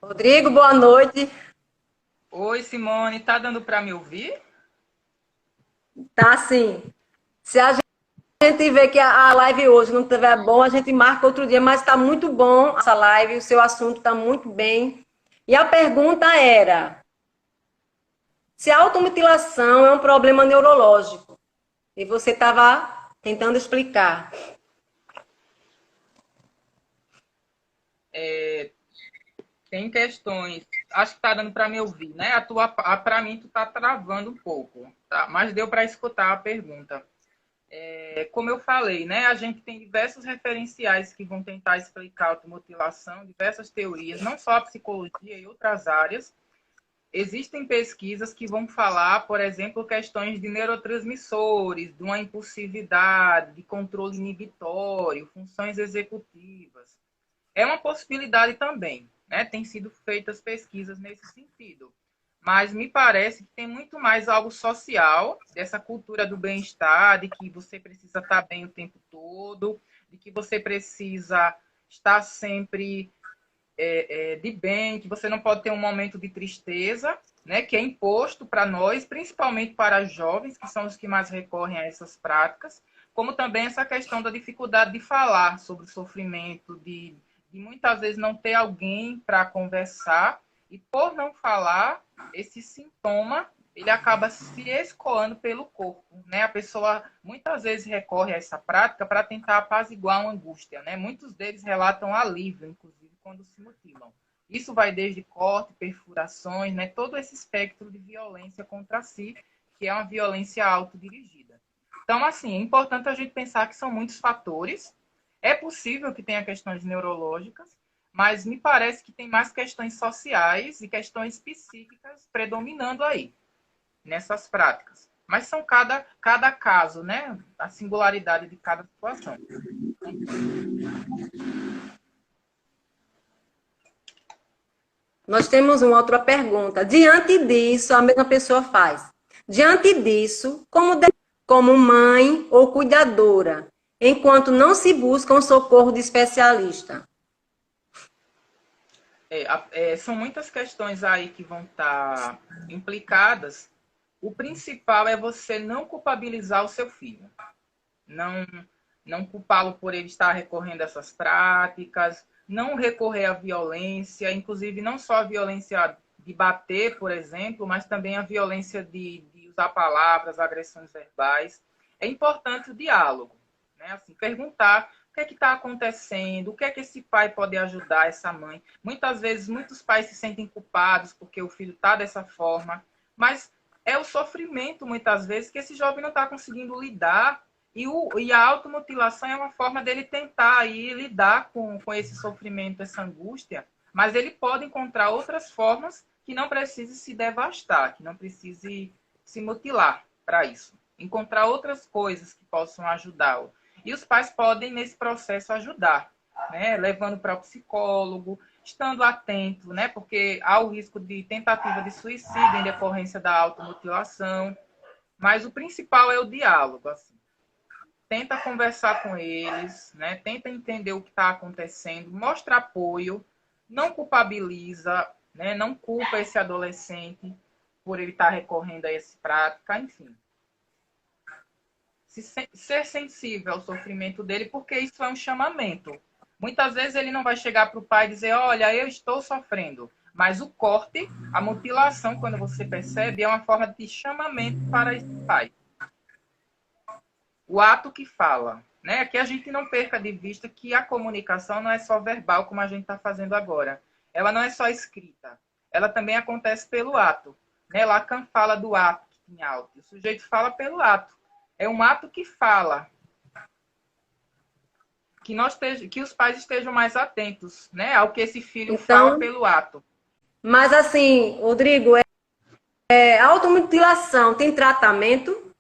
Rodrigo, boa noite. Oi, Simone, tá dando para me ouvir? Tá sim. Se a gente vê que a live hoje não estiver bom, a gente marca outro dia, mas está muito bom essa live, o seu assunto está muito bem. E a pergunta era: se a automutilação é um problema neurológico? E você estava tentando explicar. É, tem questões. Acho que tá dando para me ouvir, né? Para mim tu tá travando um pouco, tá? Mas deu para escutar a pergunta. Como eu falei, né? A gente tem diversos referenciais que vão tentar explicar a automutilação, diversas teorias, não só a psicologia e outras áreas. Existem pesquisas que vão falar, por exemplo, questões de neurotransmissores, de uma impulsividade, de controle inibitório, funções executivas. É uma possibilidade também, né? Tem sido feitas pesquisas nesse sentido. Mas me parece que tem muito mais algo social, dessa cultura do bem-estar, de que você precisa estar bem o tempo todo, de que você precisa estar sempre de bem, que você não pode ter um momento de tristeza, né? Que é imposto para nós, principalmente para os jovens, que são os que mais recorrem a essas práticas, como também essa questão da dificuldade de falar sobre o sofrimento, de muitas vezes não ter alguém para conversar, e por não falar, esse sintoma ele acaba se escoando pelo corpo, né? A pessoa muitas vezes recorre a essa prática para tentar apaziguar uma angústia, né? Muitos deles relatam alívio, inclusive, quando se mutilam. Isso vai desde corte, perfurações, né? Todo esse espectro de violência contra si, que é uma violência autodirigida. Então, assim, é importante a gente pensar que são muitos fatores. É possível que tenha questões neurológicas, mas me parece que tem mais questões sociais e questões psíquicas predominando aí, nessas práticas. Mas são cada caso, né? A singularidade de cada situação. Nós temos uma outra pergunta. Diante disso, a mesma pessoa faz. Diante disso, como mãe ou cuidadora, enquanto não se busca um socorro de especialista? São muitas questões aí que vão estar implicadas. O principal é você não culpabilizar o seu filho. Não, não culpá-lo por ele estar recorrendo a essas práticas, não recorrer à violência, inclusive não só a violência de bater, por exemplo, mas também a violência de usar palavras, agressões verbais. É importante o diálogo, né? Assim, perguntar o que é que está acontecendo, o que é que esse pai pode ajudar essa mãe. Muitas vezes, muitos pais se sentem culpados porque o filho está dessa forma, mas é o sofrimento, muitas vezes, que esse jovem não está conseguindo lidar e a automutilação é uma forma dele tentar aí lidar com esse sofrimento, essa angústia, mas ele pode encontrar outras formas que não precise se devastar, que não precise se mutilar para isso. Encontrar outras coisas que possam ajudá-lo. E os pais podem, nesse processo, ajudar, né? Levando para o psicólogo, estando atento, né? Porque há o risco de tentativa de suicídio em decorrência da automutilação. Mas o principal é o diálogo, assim. Tenta conversar com eles, né? Tenta entender o que está acontecendo, mostra apoio, não culpabiliza, né? Não culpa esse adolescente por ele estar recorrendo a essa prática, enfim. Ser sensível ao sofrimento dele, porque isso é um chamamento. Muitas vezes ele não vai chegar para o pai e dizer, olha, eu estou sofrendo. Mas o corte, a mutilação, quando você percebe, é uma forma de chamamento para esse pai. O ato que fala, né? Que a gente não perca de vista que a comunicação não é só verbal, como a gente está fazendo agora. Ela não é só escrita. Ela também acontece pelo ato. Né? Lacan fala do ato em alto. O sujeito fala pelo ato. É um ato que fala. Que os pais estejam mais atentos, né? Ao que esse filho fala Então, pelo ato. mas assim, Rodrigo, a automutilação tem tratamento?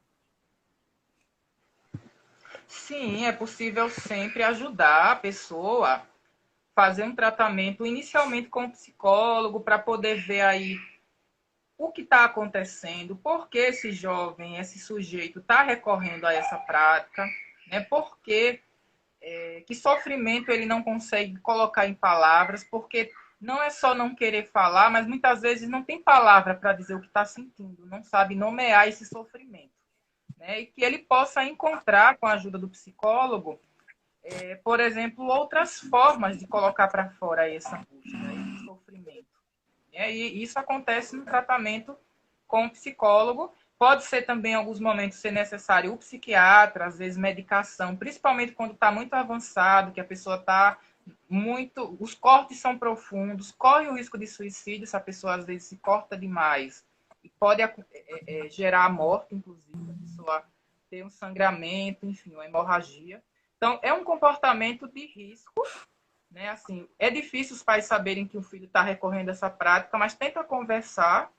Sim, é possível sempre ajudar a pessoa a fazer um tratamento inicialmente com o psicólogo para poder ver aí o que está acontecendo, por que esse jovem, esse sujeito está recorrendo a essa prática, né? Por que sofrimento ele não consegue colocar em palavras, porque não é só não querer falar, mas muitas vezes não tem palavra para dizer o que está sentindo, não sabe nomear esse sofrimento. Né? E que ele possa encontrar, com a ajuda do psicólogo, por exemplo, outras formas de colocar para fora essa angústia, esse sofrimento. E isso acontece no tratamento com o psicólogo. Pode ser também, em alguns momentos, ser necessário o psiquiatra, às vezes medicação, principalmente quando está muito avançado, que a pessoa está muito... Os cortes são profundos, corre o risco de suicídio se a pessoa, às vezes, se corta demais. E pode gerar a morte, inclusive, a pessoa ter um sangramento, enfim, uma hemorragia. Então, é um comportamento de risco, né? Assim, é difícil os pais saberem que o filho está recorrendo a essa prática, mas tenta conversar,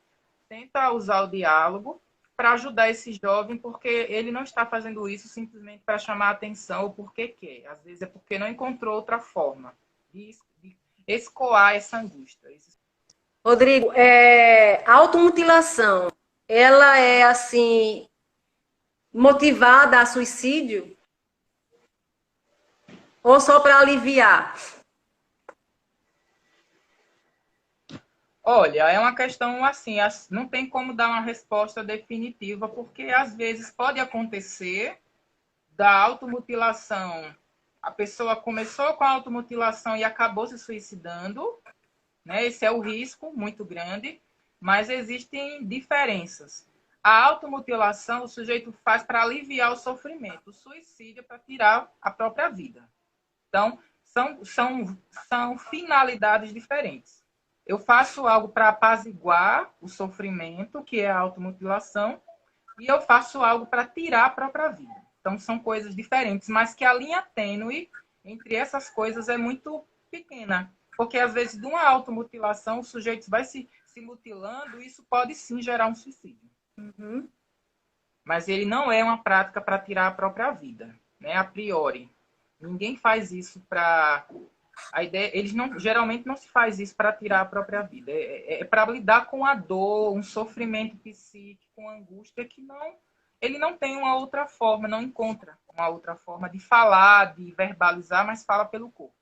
tenta usar o diálogo para ajudar esse jovem, porque ele não está fazendo isso simplesmente para chamar a atenção ou porque quer. Às vezes é porque não encontrou outra forma de escoar essa angústia. Rodrigo, a automutilação, ela é assim motivada a suicídio ou só para aliviar? Olha, é uma questão assim, não tem como dar uma resposta definitiva, porque às vezes pode acontecer da automutilação. A pessoa começou com a automutilação e acabou se suicidando, né? Esse é o risco muito grande, mas existem diferenças. A automutilação o sujeito faz para aliviar o sofrimento, o suicídio é para tirar a própria vida. Então, são finalidades diferentes. Eu faço algo para apaziguar o sofrimento, que é a automutilação, e eu faço algo para tirar a própria vida. Então, são coisas diferentes, mas que a linha tênue entre essas coisas é muito pequena. Porque, às vezes, de uma automutilação, o sujeito vai se mutilando, e isso pode sim gerar um suicídio. Uhum. Mas ele não é uma prática para tirar a própria vida, né? A priori. Ninguém faz isso para... A ideia, eles não, geralmente não se faz isso para tirar a própria vida. É para lidar com a dor, um sofrimento psíquico, uma angústia que não, ele não tem uma outra forma, não encontra uma outra forma de falar, de verbalizar, mas fala pelo corpo.